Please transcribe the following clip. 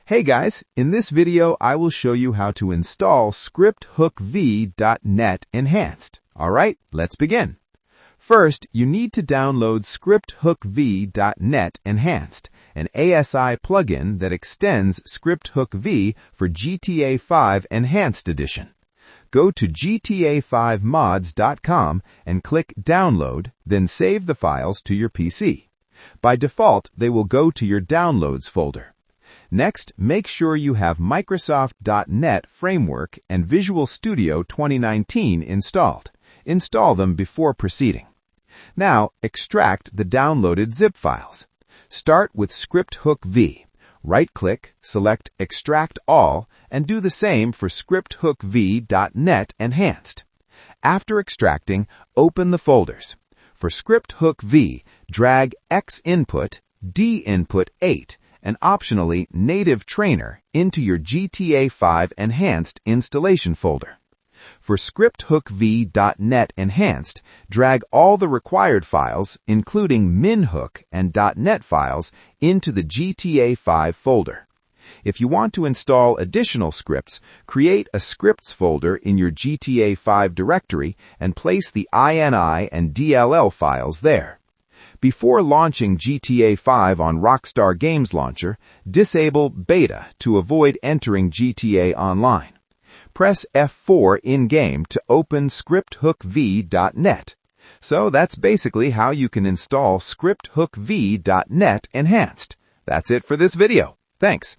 Hey guys, in this video I will show you how to install scripthookv.net Enhanced. Alright, let's begin. First, you need to download scripthookv.net Enhanced, an ASI plugin that extends scripthookv for GTA 5 Enhanced Edition. Go to gta5mods.com and click Download, then save the files to your PC. By default, they will go to your Downloads folder. Next, make sure you have Microsoft.NET Framework and Visual Studio 2019 installed. Install them before proceeding. Now, extract the downloaded zip files. Start with scripthookv. Right-click, select Extract All, and do the same for scripthookv.net Enhanced. After extracting, open the folders. For scripthookv, drag Xinput, Dinput 8, and optionally Native Trainer into your GTA 5 Enhanced installation folder. For scripthookv.net Enhanced, drag all the required files, including minhook and .NET files, into the GTA 5 folder. If you want to install additional scripts, create a scripts folder in your GTA 5 directory and place the INI and DLL files there. Before launching GTA 5 on Rockstar Games Launcher, disable Beta to avoid entering GTA Online. Press F4 in-game to open scripthookv.net. So that's basically how you can install scripthookv.net Enhanced. That's it for this video. Thanks.